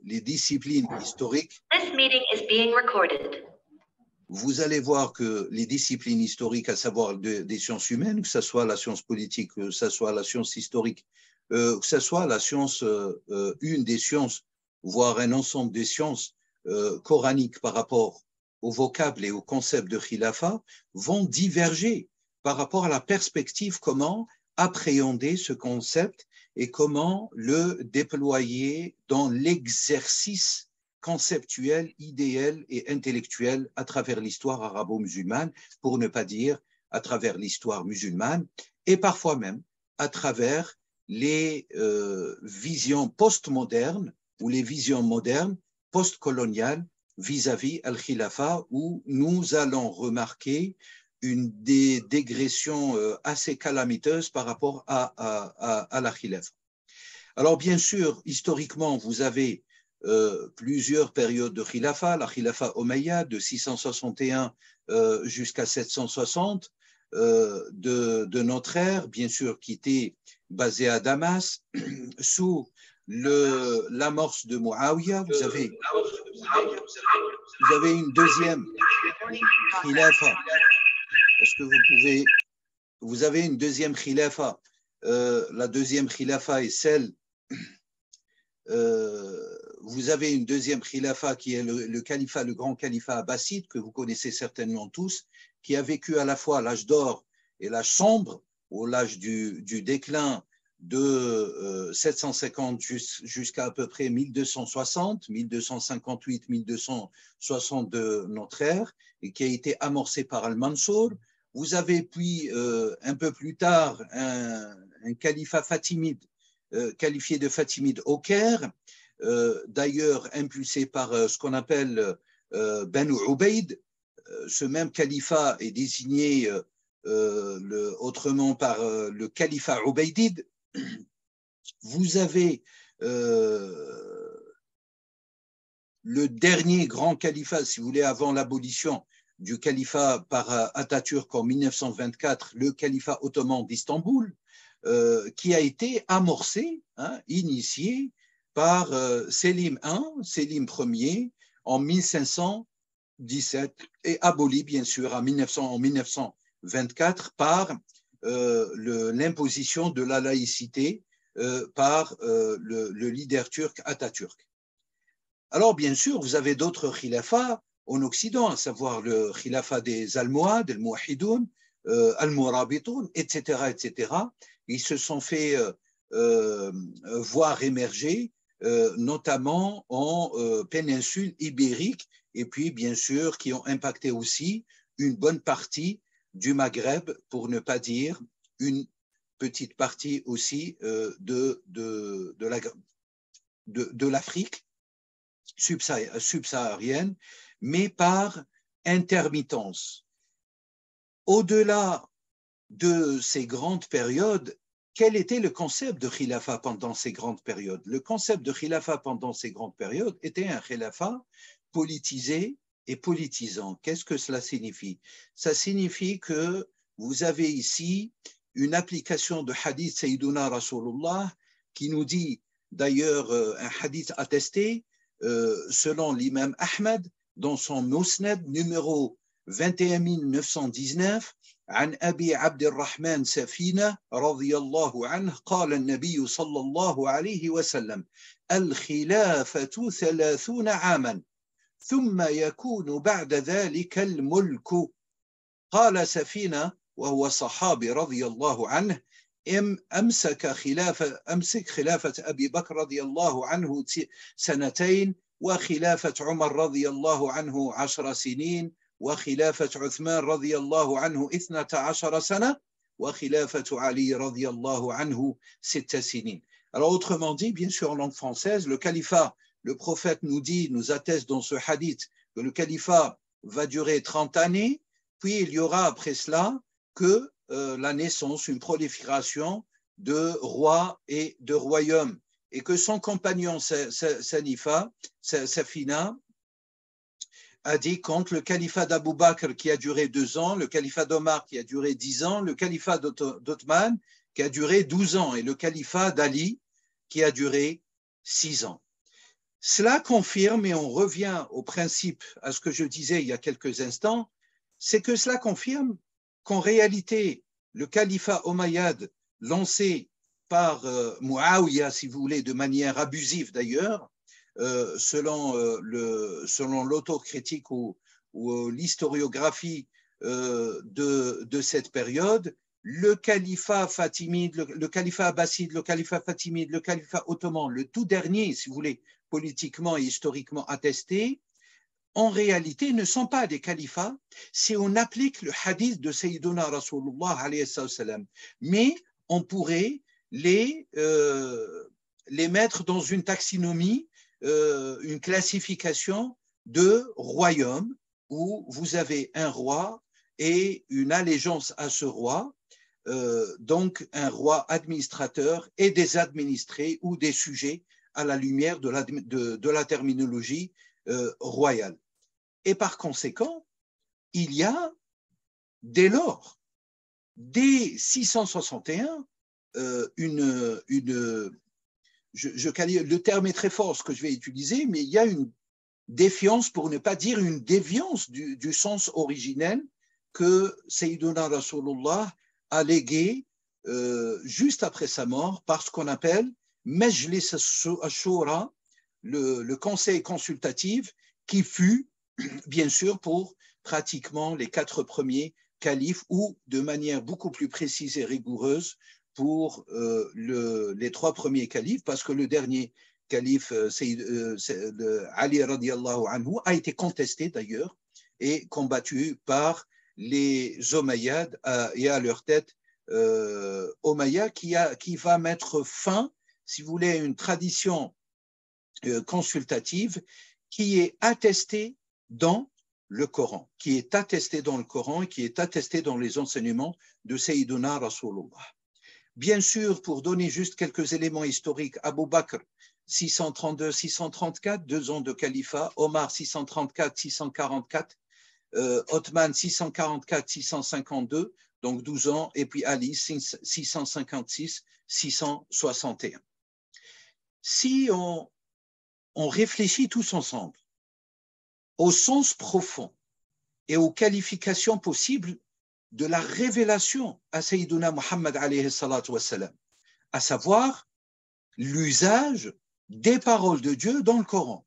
les disciplines historiques, This meeting is being recorded. vous allez voir que les disciplines historiques, à savoir des sciences humaines, que ce soit la science politique, que ce soit la science historique, que ce soit la science, une des sciences, voire un ensemble des sciences coraniques par rapport au vocable et au concept de khilafa, vont diverger par rapport à la perspective, comment appréhender ce concept et comment le déployer dans l'exercice conceptuel, idéal et intellectuel à travers l'histoire arabo-musulmane, pour ne pas dire à travers l'histoire musulmane, et parfois même à travers les visions postmodernes ou les visions modernes, postcoloniales, vis-à-vis al-Khilafa, où nous allons remarquer une dégression assez calamiteuse par rapport à la Khilafa. Alors bien sûr, historiquement, vous avez plusieurs périodes de Khilafa, la Khilafa Omeyyade de 661 jusqu'à 760 de notre ère, bien sûr, qui était basée à Damas, sous l'amorce de Muawiyah. Vous avez une deuxième Khilafa. Est-ce que vous avez une deuxième Khilafa? La deuxième Khilafa est celle vous avez une deuxième khilafa qui est le califat, le grand califat abbasside, que vous connaissez certainement tous, qui a vécu à la fois l'âge d'or et l'âge sombre, ou l'âge du déclin de 750 jusqu'à à peu près 1260, 1258, 1260 de notre ère, et qui a été amorcé par Al-Mansour. Vous avez puis un peu plus tard un califat fatimide, qualifié de fatimide au Caire, d'ailleurs impulsé par ce qu'on appelle Banu Ubayd. Ce même califat est désigné autrement par le califat Ubaydide. Vous avez le dernier grand califat, si vous voulez, avant l'abolition du califat par Atatürk en 1924, le califat ottoman d'Istanbul, qui a été amorcé, initié par Selim Ier en 1517 et aboli bien sûr en 1924 par l'imposition de la laïcité par le leader turc Atatürk. Alors bien sûr, vous avez d'autres khilafas en Occident, à savoir le khilafa des Almohades, le Mouahidoun, Al-Mourabitoun, etc., etc. Ils se sont fait voir émerger, notamment en péninsule ibérique, et puis bien sûr qui ont impacté aussi une bonne partie du Maghreb, pour ne pas dire une petite partie aussi de l'Afrique subsaharienne, mais par intermittence. Au-delà de ces grandes périodes, quel était le concept de khilafa pendant ces grandes périodes? Le concept de khilafa pendant ces grandes périodes était un khilafa politisé et politisant. Qu'est-ce que cela signifie? Ça signifie que vous avez ici une application de hadith Sayyiduna Rasulullah qui nous dit, d'ailleurs un hadith attesté selon l'imam Ahmed dans son Musnad numéro 21919, عن أبي عبد الرحمن سفينة رضي الله عنه قال النبي صلى الله عليه وسلم الخلافة 30 عاما ثم يكون بعد ذلك الملك. قال سفينة وهو صحابي رضي الله عنه أمسك خلافة أبي بكر رضي الله عنه 2 وخلافة عمر رضي الله عنه 10 سنين وخلافة عثمان رضي الله عنه 12 سنة وخلافة علي رضي الله عنه 6 سنين. Alors autrement dit, bien sûr en langue française, le califat, le prophète nous dit, nous atteste dans ce hadith que le califat va durer 30 années, puis il y aura après cela que la naissance, une prolifération de rois et de royaumes, et que son compagnon Safina a dit contre le califat d'Abou Bakr qui a duré 2 ans, le califat d'Omar qui a duré 10 ans, le califat d'Othman qui a duré 12 ans et le califat d'Ali qui a duré 6 ans. Cela confirme, et on revient au principe, à ce que je disais il y a quelques instants, c'est que cela confirme qu'en réalité, le califat omeyyade lancé par Muawiyah, si vous voulez, de manière abusive d'ailleurs, selon l'autocritique ou l'historiographie de cette période, le califat fatimide, le califat abbasside, le califat fatimide, le califat ottoman, le tout dernier, si vous voulez, politiquement et historiquement attesté, en réalité ne sont pas des califats si on applique le hadith de Sayyiduna Rasulullah alayhi salam. Mais on pourrait les mettre dans une taxinomie, une classification de royaume où vous avez un roi et une allégeance à ce roi, donc un roi administrateur et des administrés ou des sujets à la lumière de la terminologie royale. Et par conséquent, il y a dès lors, dès 661, le terme est très fort ce que je vais utiliser, mais il y a une défiance, pour ne pas dire une déviance du sens originel que Sayyiduna Rasulullah a légué juste après sa mort par ce qu'on appelle Majlis al-Shura, le conseil consultatif qui fut bien sûr pour pratiquement les 4 premiers califes ou de manière beaucoup plus précise et rigoureuse pour les 3 premiers califes, parce que le dernier calife Ali radiallahu anhu a été contesté d'ailleurs et combattu par les Omeyyades et à leur tête Omeyyah qui va mettre fin, si vous voulez, à une tradition consultative qui est attestée dans le Coran, qui est attesté dans le Coran, qui est attesté dans les enseignements de Sayyiduna Rasulullah. Bien sûr, pour donner juste quelques éléments historiques, Abu Bakr, 632-634, 2 ans de califat, Omar, 634-644, Othman, 644-652, donc 12 ans, et puis Ali, 656-661. Si on réfléchit tous ensemble au sens profond et aux qualifications possibles de la révélation à Sayyiduna Muhammad alayhi salatu wassalam, à savoir l'usage des paroles de Dieu dans le Coran.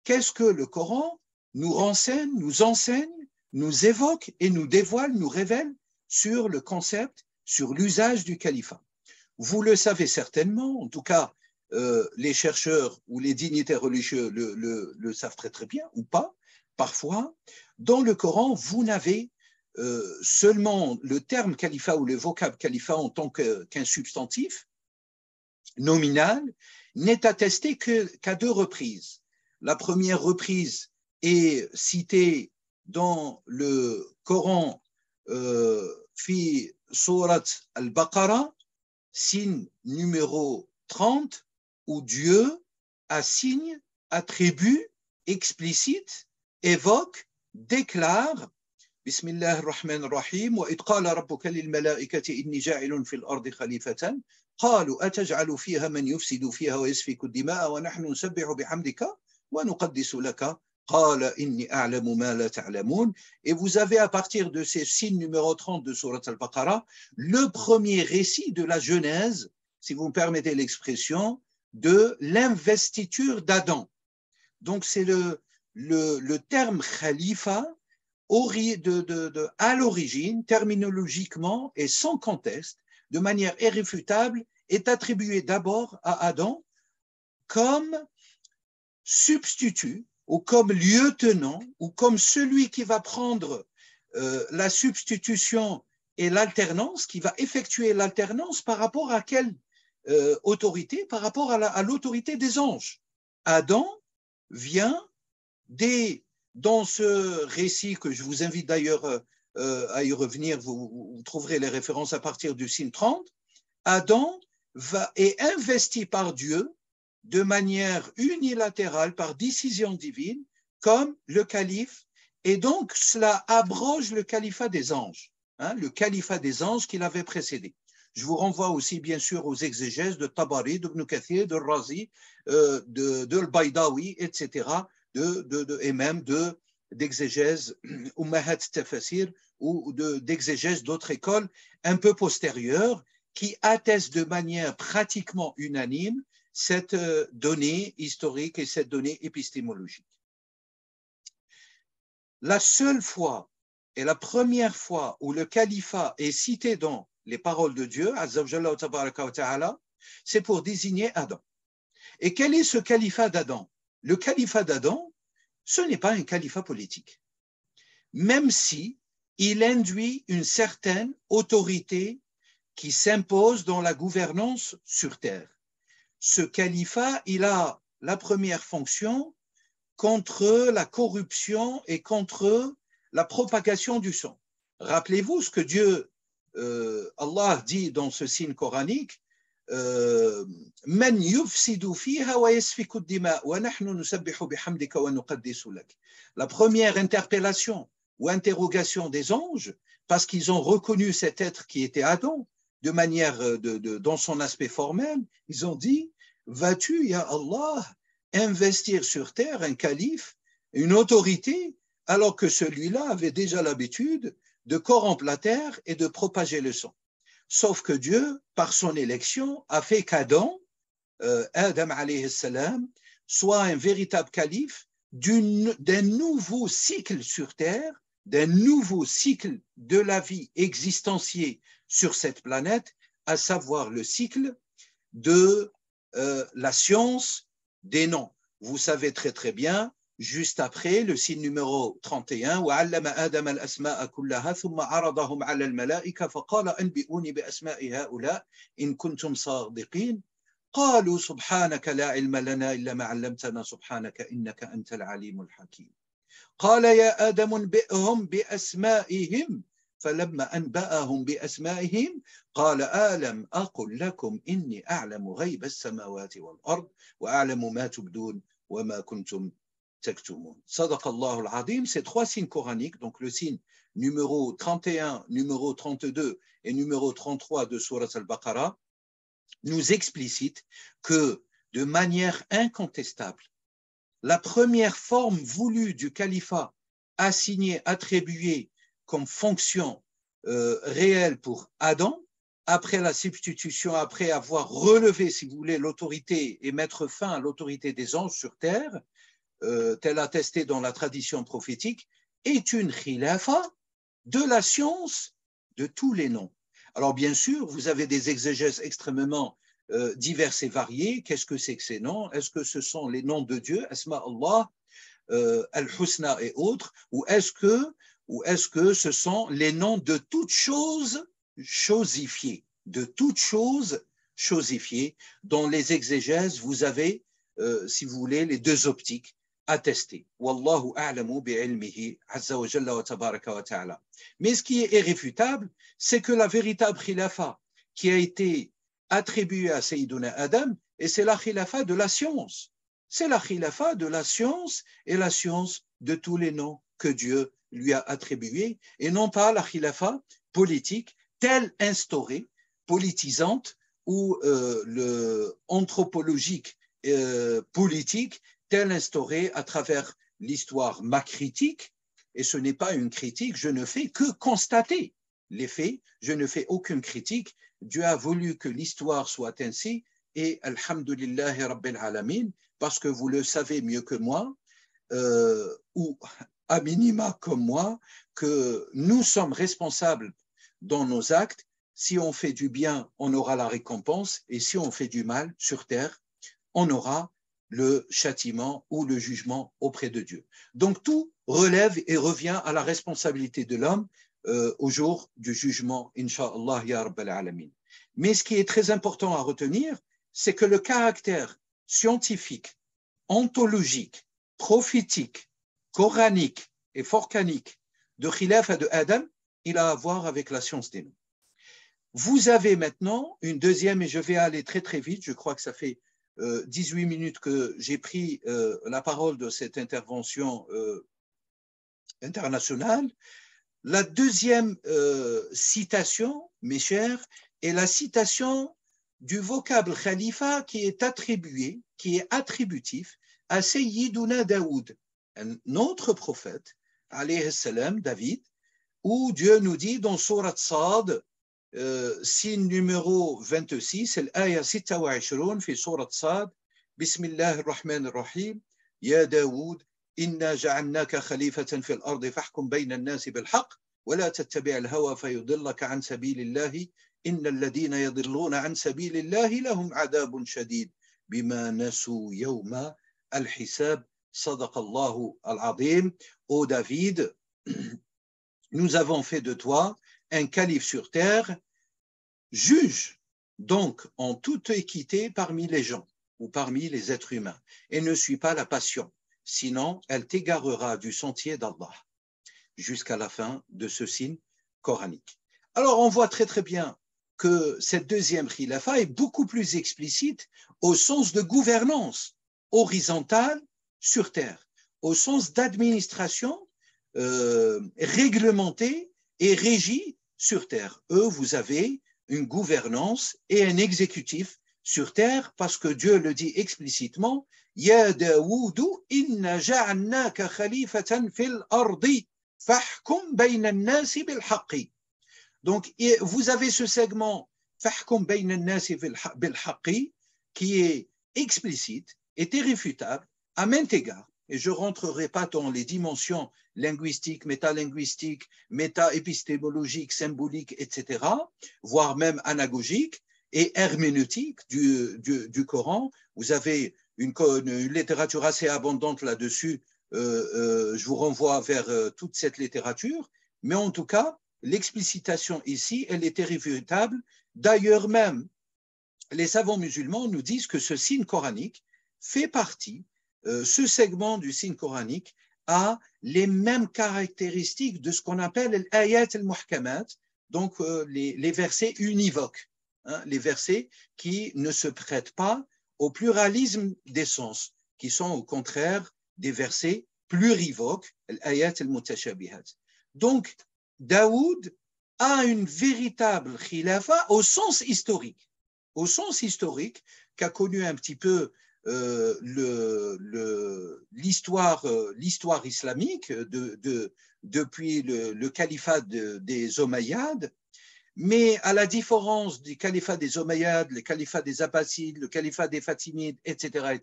Qu'est-ce que le Coran nous renseigne, nous enseigne, nous évoque et nous dévoile, nous révèle sur le concept, sur l'usage du califat? Vous le savez certainement, en tout cas, les chercheurs ou les dignitaires religieux le savent très très bien, ou pas, parfois. Dans le Coran, vous n'avez seulement le terme califat ou le vocable califat en tant qu'un substantif nominal n'est attesté qu'à 2 reprises. La première reprise est citée dans le Coran fi Surat al-Baqarah, signe numéro 30, où Dieu assigne, attribue, explicite, évoque, déclare Bismillah ar-Rahman ar-Rahim wa idh qala rabbuka lil malaikati inni ja'ilun fil ardi khalifatan qalu ataj'alu fiha man yufsidu fiha wa yasfiku ad-dima'a wa nahnu nusabbihu bihamdika wa nuqaddisu laka qala inni a'lamu ma la ta'lamun. Et vous avez à partir de ces signes numéro 30 de Surat al-Baqarah le premier récit de la Genèse, si vous me permettez l'expression, de l'investiture d'Adam. Donc c'est le terme khalifa à l'origine, terminologiquement et sans conteste, de manière irréfutable, est attribué d'abord à Adam comme substitut ou comme lieutenant ou comme celui qui va prendre la substitution et l'alternance, qui va effectuer l'alternance par rapport à quelle autorité? Par rapport à l'autorité des anges. Adam vient dans ce récit que je vous invite d'ailleurs à y revenir, vous trouverez les références à partir du signe 30, Adam est investi par Dieu de manière unilatérale, par décision divine, comme le calife, et donc cela abroge le califat des anges, le califat des anges qui l'avait précédé. Je vous renvoie aussi, bien sûr, aux exégèses de Tabari, d'Ibn Kathir, de Razi, de Al-Baydawi, etc., et même d'exégèses Ummahat Tafasir ou d'exégèses d'autres écoles un peu postérieures qui attestent de manière pratiquement unanime cette donnée historique et cette donnée épistémologique. La seule fois et la première fois où le califat est cité dans les paroles de Dieu, c'est pour désigner Adam. Et quel est ce califat d'Adam? Le califat d'Adam, ce n'est pas un califat politique, même si il induit une certaine autorité qui s'impose dans la gouvernance sur terre. Ce califat, il a la première fonction contre la corruption et contre la propagation du sang. Rappelez-vous ce que Dieu, Allah dit dans ce signe coranique, من يفسد فيها ويسفك الدماء ونحن نسبح بحمدك ونقدس لك. La première interpellation ou interrogation des anges, parce qu'ils ont reconnu cet être qui était Adam, de manière, dans son aspect formel, ils ont dit, vas-tu, ya Allah, investir sur terre un calife, une autorité, alors que celui-là avait déjà l'habitude de corrompre la terre et de propager le sang. Sauf que Dieu, par son élection, a fait qu'Adam, Adam alayhi salam, soit un véritable calife d'un nouveau cycle sur terre, d'un nouveau cycle de la vie existentielle sur cette planète, à savoir le cycle de la science des noms. Vous savez très très bien, juste après le signe numéro 31, وعلم آدم الأسماء كلها ثم عرضهم على الملائكة فقال أنبئوني بأسماء هؤلاء إن كنتم صادقين قالوا سبحانك لا علم لنا إلا ما علمتنا سبحانك إنك أنت العليم الحكيم قال يا آدم انبئهم بأسمائهم فلما أنبأهم بأسمائهم قال ألم أقل لكم إني أعلم غيب السماوات والأرض وأعلم ما تبدون وما كنتم تكتمون. صدق الله العظيم. Ces trois signes coraniques, donc le signe numéro 31, numéro 32 et numéro 33 de Surat al-Baqarah, nous explicitent que de manière incontestable, la première forme voulue du califat assignée, attribuée comme fonction réelle pour Adam, après la substitution, après avoir relevé, si vous voulez, l'autorité et mettre fin à l'autorité des anges sur terre, tel attesté dans la tradition prophétique, est une khilafa de la science de tous les noms. Alors bien sûr, vous avez des exégèses extrêmement divers et variés. Qu'est-ce que c'est que ces noms? Est-ce que ce sont les noms de Dieu, Asma Allah, Al-Husna et autres, ou est-ce que ce sont les noms de toutes choses chosifiées, de toutes choses chosifiées? Dans les exégèses, vous avez, si vous voulez, les deux optiques attestées. Wallahu a'lamu bi'ilmihi azza wa jalla wa tabaraka wa ta'ala. Mais ce qui est irréfutable, c'est que la véritable khilafa qui a été attribuée à Sayyiduna Adam, et c'est la khilafa de la science. C'est la khilafa de la science et la science de tous les noms que Dieu lui a attribués, et non pas la khilafa politique telle instaurée, politisante, ou le anthropologique politique telle instaurée à travers l'histoire macritique. Et ce n'est pas une critique, je ne fais que constater les faits, je ne fais aucune critique. Dieu a voulu que l'histoire soit ainsi, et alhamdulillahi rabbil alamin, parce que vous le savez mieux que moi, ou à minima comme moi, que nous sommes responsables dans nos actes. Si on fait du bien, on aura la récompense, et si on fait du mal sur terre, on aura le châtiment ou le jugement auprès de Dieu. Donc tout relève et revient à la responsabilité de l'homme au jour du jugement, Inch'Allah, ya Rabbal Alamin. Mais ce qui est très important à retenir, c'est que le caractère scientifique, ontologique, prophétique, coranique et forcanique de Khilafa de Adam, il a à voir avec la science des noms. Vous avez maintenant une deuxième, et je vais aller très très vite, je crois que ça fait 18 minutes que j'ai pris la parole de cette intervention internationale. La deuxième citation, mes chers, est la citation du vocable khalifa qui est attribué, qui est attributif à Sayyiduna Daoud, un autre prophète, alayhi salam, David, où Dieu nous dit dans Surat Sad, signe numéro 26, l'aya 26 في Surat Sad, Bismillah ar-Rahman ar-Rahim, Ya Daoud, إنا جعلناك خليفة في الأرض فاحكم بين الناس بالحق ولا تتبع الهوى فيضلك عن سبيل الله إن الذين يضلون عن سبيل الله لهم عذاب شديد بما نسوا يوم الحساب صدق الله العظيم. Ô David, nous avons fait de toi un calife sur terre, juge donc en toute équité parmi les gens ou parmi les êtres humains et ne suis pas la passion, sinon elle t'égarera du sentier d'Allah jusqu'à la fin de ce signe coranique. Alors on voit très très bien que cette deuxième khilafa est beaucoup plus explicite au sens de gouvernance horizontale sur terre, au sens d'administration réglementée et régie sur terre. Eux, vous avez une gouvernance et un exécutif sur terre parce que Dieu le dit explicitement, Ya Daoud, inna ja'alnaka khalifatan fil ardi fahkum bayna an-nasi bil haqqi. Donc, vous avez ce segment fahkum bayna an-nasi bil haqqi qui est explicite, est irréfutable à maintes égards. Et je ne rentrerai pas dans les dimensions linguistiques, métalinguistiques, méta-épistémologiques, symboliques, etc., voire même anagogiques et herméneutiques du Coran. Vous avez une littérature assez abondante là-dessus. Je vous renvoie vers toute cette littérature. Mais en tout cas, l'explicitation ici, elle est irréfutable. D'ailleurs même, les savants musulmans nous disent que ce signe coranique fait partie, ce segment du signe coranique a les mêmes caractéristiques de ce qu'on appelle l'ayat al-muhkamat, donc les versets univoques, hein, les versets qui ne se prêtent pas au pluralisme des sens, qui sont au contraire des versets plurivoques, l'ayat al-mutashabihat. Donc, Daoud a une véritable khilafa au sens historique qu'a connu un petit peu l'histoire islamique depuis le califat des Omeyyades, mais à la différence du califat des Omeyyades, le califat des Abbassides, le califat des Fatimides, etc.,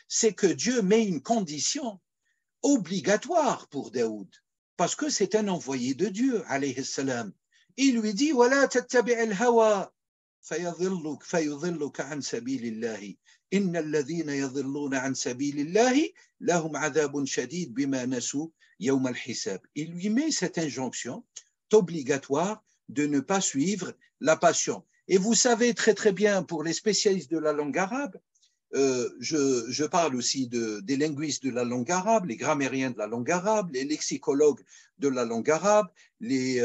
c'est que Dieu met une condition obligatoire pour Daoud, parce que c'est un envoyé de Dieu, alayhi salam. Il lui dit « Wala tattabi' al-hawa » فيضلك عن سبيل الله إن الذين يضلون عن سبيل الله لهم عذاب شديد بما نسوا يوم الحساب. Il lui met cette injonction obligatoire de ne pas suivre la passion. Et vous savez très très bien, pour les spécialistes de la langue arabe, je parle aussi des linguistes de la langue arabe, les grammairiens de la langue arabe, les lexicologues de la langue arabe, les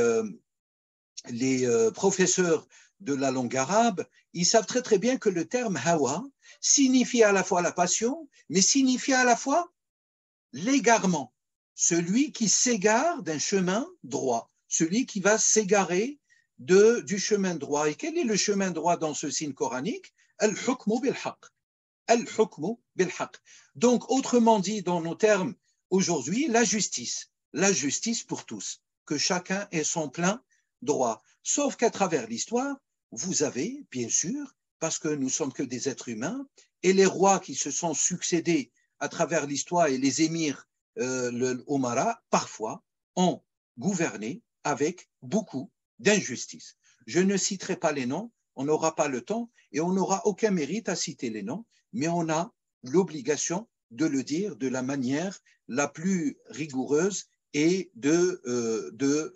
professeurs de la langue arabe, ils savent très très bien que le terme hawa signifie à la fois la passion, mais signifie à la fois l'égarement, celui qui s'égare d'un chemin droit, celui qui va s'égarer du chemin droit. Et quel est le chemin droit dans ce signe coranique? Al-hukmu bil-haq. Al-hukmu bil-haq. Donc, autrement dit, dans nos termes aujourd'hui, la justice pour tous, que chacun ait son plein droit. Sauf qu'à travers l'histoire, vous avez, bien sûr, parce que nous ne sommes que des êtres humains, et les rois qui se sont succédés à travers l'histoire et les émirs, le Omara, parfois, ont gouverné avec beaucoup d'injustice. Je ne citerai pas les noms, on n'aura pas le temps, et on n'aura aucun mérite à citer les noms, mais on a l'obligation de le dire de la manière la plus rigoureuse et de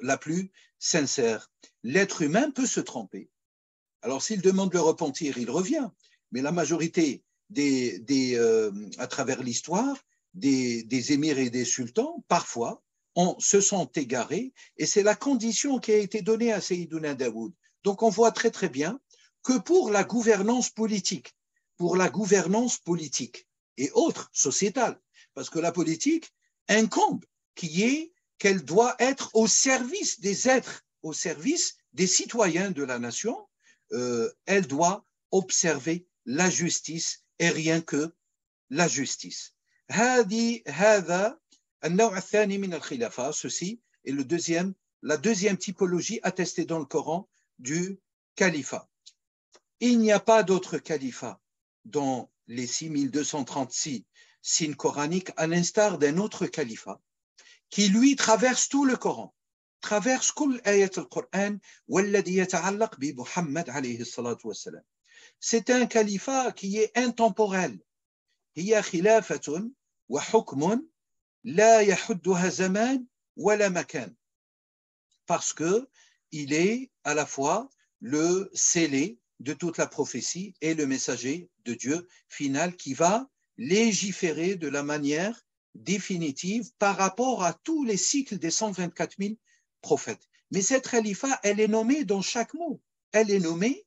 la plus sincère. L'être humain peut se tromper. Alors, s'il demande le repentir, il revient. Mais la majorité à travers l'histoire, des émirs et des sultans, parfois, se sont égarés. Et c'est la condition qui a été donnée à Sayyiduna Daoud. Donc, on voit très, très bien que pour la gouvernance politique et autres, sociétale, parce que la politique incombe qu'elle doit être au service des êtres, au service des citoyens de la nation, elle doit observer la justice et rien que la justice. هذا النوع الثاني من الخلافة. Ceci est la deuxième typologie attestée dans le Coran du califat. Il n'y a pas d'autre califat dans les 6236 signes coraniques, à l'instar d'un autre califat qui, lui, traverse tout le Coran, traverse كل آية القرآن والذي يتعلق بمحمد عليه الصلاة والسلام. C'est un califat qui est intemporel. هي خلافة وحكم لا يحدها زمان ولا مكان. Parce que il est à la fois le scellé de toute la prophétie et le messager de Dieu final qui va légiférer de la manière définitive par rapport à tous les cycles des 124 000 prophètes. Mais cette khalifa, elle est nommée dans chaque mot, elle est nommée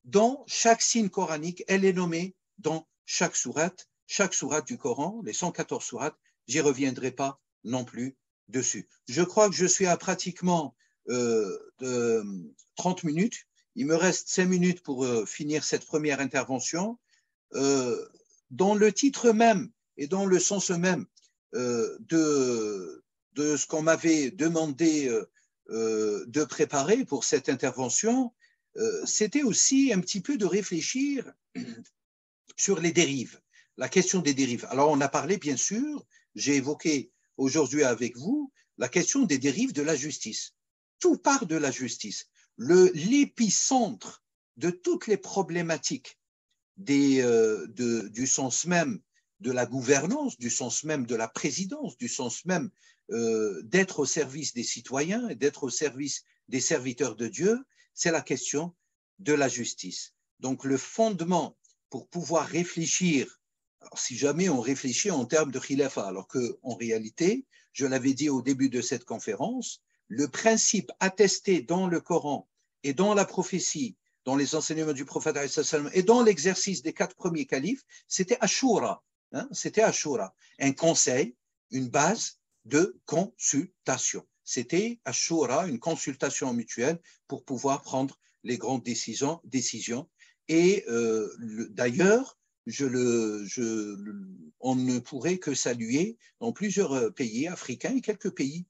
dans chaque signe coranique, elle est nommée dans chaque sourate du Coran, les 114 sourates, j'y reviendrai pas non plus dessus. Je crois que je suis à pratiquement 30 minutes. Il me reste 5 minutes pour finir cette première intervention. Dans le titre même et dans le sens même de ce qu'on m'avait demandé de préparer pour cette intervention, c'était aussi un petit peu de réfléchir sur les dérives, la question des dérives. Alors on a parlé bien sûr, j'ai évoqué aujourd'hui avec vous la question des dérives de la justice. Tout part de la justice. L'épicentre de toutes les problématiques du sens même de la gouvernance, du sens même de la présidence, du sens même d'être au service des citoyens et d'être au service des serviteurs de Dieu, c'est la question de la justice. Donc le fondement pour pouvoir réfléchir, alors si jamais on réfléchit en termes de khilafa, alors qu'en réalité, je l'avais dit au début de cette conférence, le principe attesté dans le Coran et dans la prophétie, dans les enseignements du prophète et dans l'exercice des 4 premiers califes, c'était Ashura. C'était Ashura, un conseil, une base de consultation. C'était Ashura, une consultation mutuelle pour pouvoir prendre les grandes décisions. Et d'ailleurs, on ne pourrait que saluer dans plusieurs pays africains et quelques pays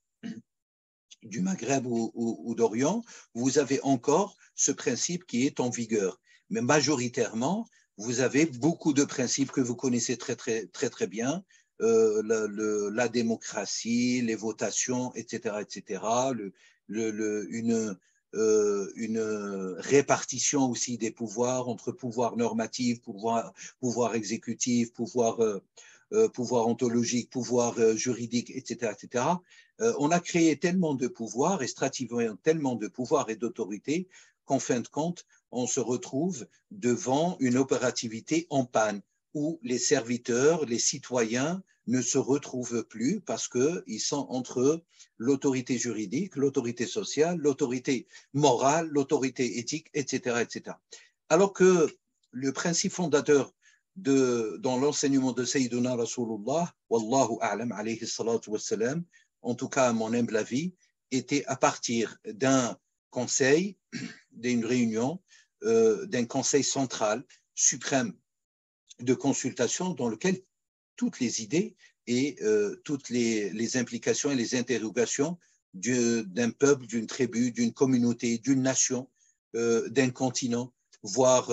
du Maghreb ou d'Orient, vous avez encore ce principe qui est en vigueur. Mais majoritairement, vous avez beaucoup de principes que vous connaissez très bien, la démocratie, les votations, etc., une répartition aussi des pouvoirs entre pouvoir normatif, pouvoir exécutif, pouvoir ontologique, pouvoir juridique, etc. On a créé tellement de pouvoirs et stratifié tellement de pouvoirs et d'autorités qu'en fin de compte, on se retrouve devant une opérativité en panne où les serviteurs, les citoyens ne se retrouvent plus parce qu'ils sont entre l'autorité juridique, l'autorité sociale, l'autorité morale, l'autorité éthique, etc. Alors que le principe fondateur dans l'enseignement de Sayyiduna Rasulullah, Wallahu a'lam alayhi salatu wassalam, en tout cas à mon humble avis, était à partir d'un conseil, d'une réunion, d'un conseil central, suprême de consultation dans lequel toutes les idées et toutes les implications et les interrogations d'un peuple, d'une tribu, d'une communauté, d'une nation, d'un continent, voire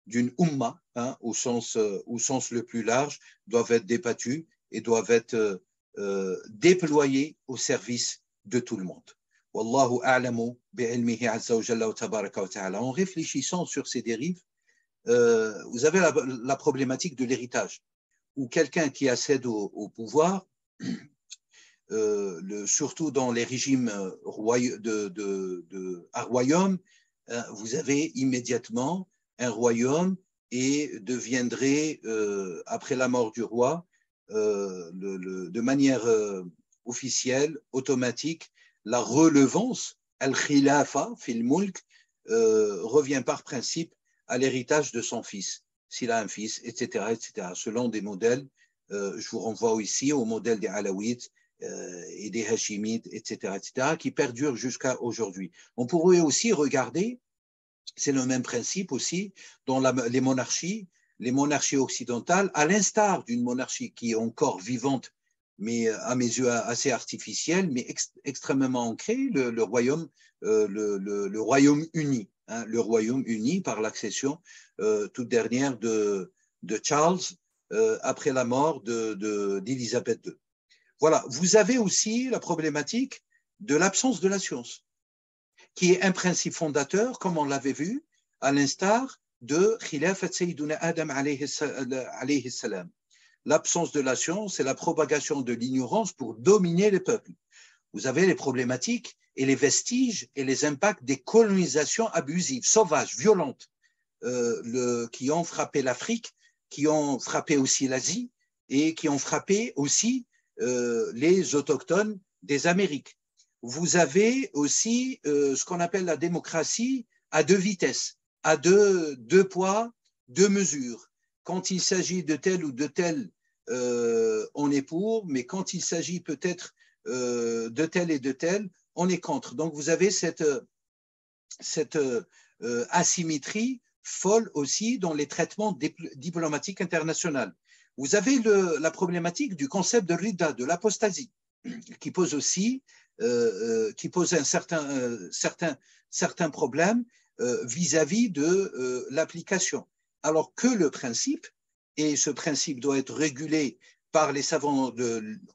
d'une umma, au sens le plus large, doivent être débattues et doivent être déployées au service de tout le monde. Wallahu a'lamu bi'ilmihi azza wa jalla wa tabaraka wa ta'ala. En réfléchissant sur ces dérives, vous avez la problématique de l'héritage, où quelqu'un qui accède au pouvoir, surtout dans les régimes à royaume, vous avez immédiatement un royaume et deviendrait, après la mort du roi, de manière officielle, automatique, la relevance, al-khilafa fil mulk, revient par principe à l'héritage de son fils, s'il a un fils, etc., selon des modèles. Je vous renvoie ici au modèle des Alaouites et des Hachimites, etc., qui perdurent jusqu'à aujourd'hui. On pourrait aussi regarder, c'est le même principe aussi, dans les monarchies occidentales, à l'instar d'une monarchie qui est encore vivante, mais à mes yeux assez artificielle, mais extrêmement ancrée, le Royaume-Uni. Hein, le Royaume-Uni par l'accession toute dernière de Charles après la mort d'Élisabeth II. Voilà, vous avez aussi la problématique de l'absence de la science, qui est un principe fondateur, comme on l'avait vu, à l'instar de Khilafat Sayyiduna Adam alayhi salam. L'absence de la science et la propagation de l'ignorance pour dominer les peuples. Vous avez les problématiques et les vestiges et les impacts des colonisations abusives, sauvages, violentes, qui ont frappé l'Afrique, qui ont frappé aussi l'Asie et qui ont frappé aussi les autochtones des Amériques. Vous avez aussi ce qu'on appelle la démocratie à deux vitesses, à deux poids, deux mesures. Quand il s'agit de tel ou de tel, on est pour, mais quand il s'agit peut-être de tel et de tel, on est contre. Donc vous avez cette asymétrie folle aussi dans les traitements diplomatiques internationaux. Vous avez la problématique du concept de rida, de l'apostasie, qui pose aussi qui pose un certain problème vis-à-vis de l'application. Alors que le principe, et ce principe doit être régulé par les savants,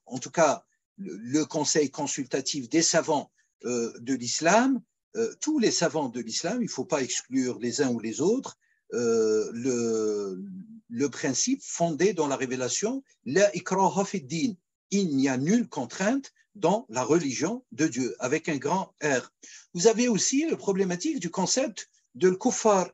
en tout cas le conseil consultatif des savants de l'islam, tous les savants de l'islam, il ne faut pas exclure les uns ou les autres, le principe fondé dans la révélation, la ikraha fi din, il n'y a nulle contrainte dans la religion de Dieu, avec un grand R. Vous avez aussi la problématique du concept de l'kuffar.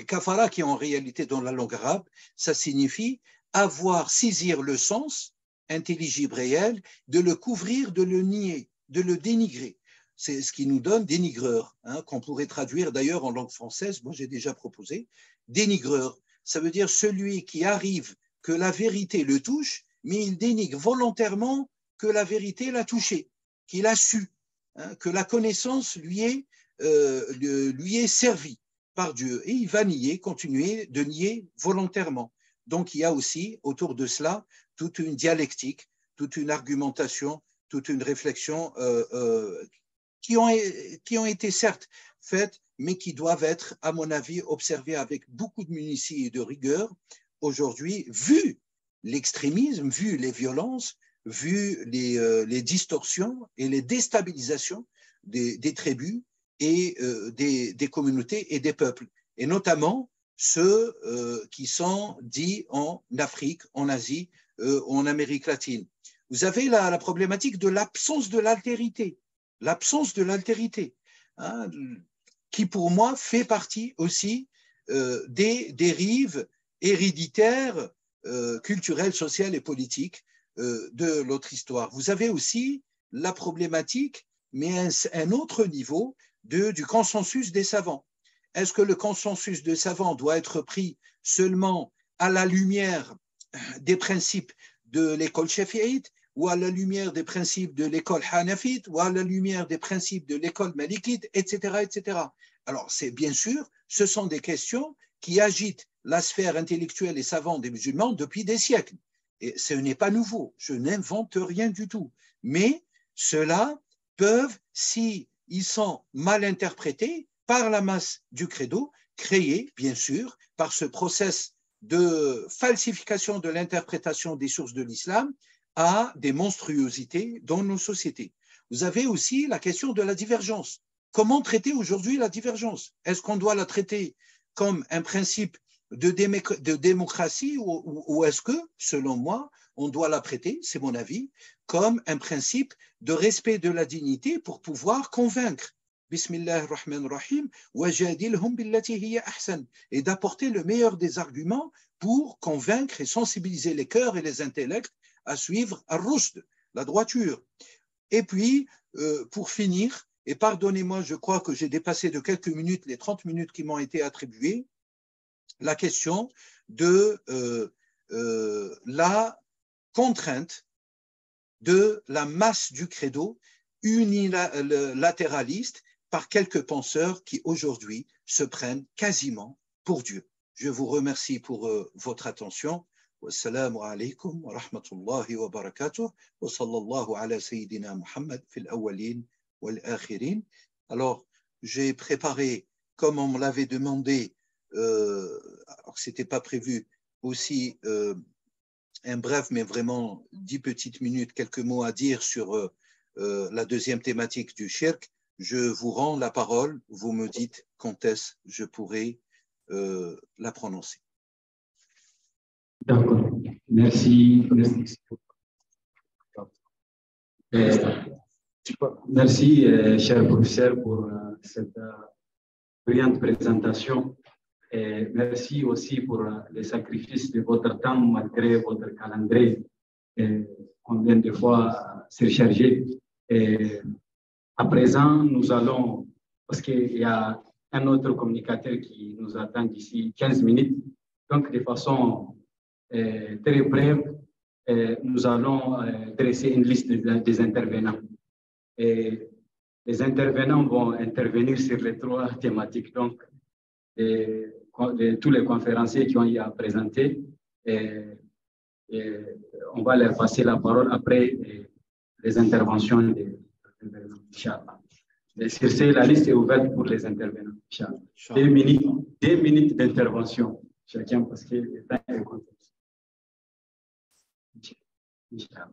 Kafara, qui en réalité dans la langue arabe, ça signifie avoir, saisir le sens intelligible réel, de le couvrir, de le nier, de le dénigrer. C'est ce qui nous donne dénigreur, hein, qu'on pourrait traduire d'ailleurs en langue française, moi j'ai déjà proposé, dénigreur. Ça veut dire celui qui arrive que la vérité le touche, mais il dénigre volontairement que la vérité l'a touché, qu'il a su, hein, que la connaissance lui est servie par Dieu. Et il va nier, continuer de nier volontairement. Donc il y a aussi autour de cela toute une dialectique, toute une argumentation, toute une réflexion qui ont été certes faites, mais qui doivent être, à mon avis, observées avec beaucoup de munitie et de rigueur aujourd'hui, vu l'extrémisme, vu les violences, vu les distorsions et les déstabilisations des tribus et des communautés et des peuples, et notamment ceux qui sont dits en Afrique, en Asie, en Amérique latine. Vous avez la problématique de l'absence de l'altérité, hein, qui pour moi fait partie aussi des dérives héréditaires, culturelles, sociales et politiques de notre histoire. Vous avez aussi la problématique, mais à un autre niveau, du consensus des savants. Est-ce que le consensus des savants doit être pris seulement à la lumière des principes de l'école shafi'ite, ou à la lumière des principes de l'école hanafite, ou à la lumière des principes de l'école malikite, etc., etc. Alors, c'est bien sûr, ce sont des questions qui agitent la sphère intellectuelle et savante des musulmans depuis des siècles. Et ce n'est pas nouveau, je n'invente rien du tout. Mais ceux-là peuvent, si ils sont mal interprétés par la masse du credo, créés, bien sûr, par ce process de falsification de l'interprétation des sources de l'islam, à des monstruosités dans nos sociétés. Vous avez aussi la question de la divergence. Comment traiter aujourd'hui la divergence? Est-ce qu'on doit la traiter comme un principe de démocratie ou est-ce que, selon moi, on doit la traiter, c'est mon avis, comme un principe de respect de la dignité pour pouvoir convaincre? Bismillah ar-Rahman ar-Rahim, wajadilhum billati hiya ahsan, et d'apporter le meilleur des arguments pour convaincre et sensibiliser les cœurs et les intellects à suivre ar-Rushd, la droiture. Et puis, pour finir, et pardonnez-moi, je crois que j'ai dépassé de quelques minutes les 30 minutes qui m'ont été attribuées, la question de la contrainte de la masse du credo unilatéraliste par quelques penseurs qui aujourd'hui se prennent quasiment pour Dieu. Je vous remercie pour votre attention. Wassalamu alaikum wa rahmatullahi wa barakatuh. Wa sallallahu ala sayyidina Muhammad fil awwalin wal akhirin. Alors, j'ai préparé, comme on me l'avait demandé, alors que ce n'était pas prévu, aussi un bref, mais vraiment 10 petites minutes, quelques mots à dire sur la deuxième thématique du shirk. Je vous rends la parole, vous me dites quand est-ce que je pourrai la prononcer. D'accord, merci. Merci, cher professeur, pour cette brillante présentation. Et merci aussi pour les sacrifices de votre temps malgré votre calendrier. Combien de fois surchargé. Et à présent, nous allons, parce qu'il y a un autre communicateur qui nous attend d'ici 15 minutes. Donc, de façon très brève, nous allons dresser une liste des intervenants. Et les intervenants vont intervenir sur les 3 thématiques. Donc, tous les conférenciers qui ont eu à présenter, on va leur passer la parole après les interventions des intervenants. Sur ce, la liste est ouverte pour les intervenants. 2 minutes d'intervention, chacun, parce que le temps est compté. Inch'Allah.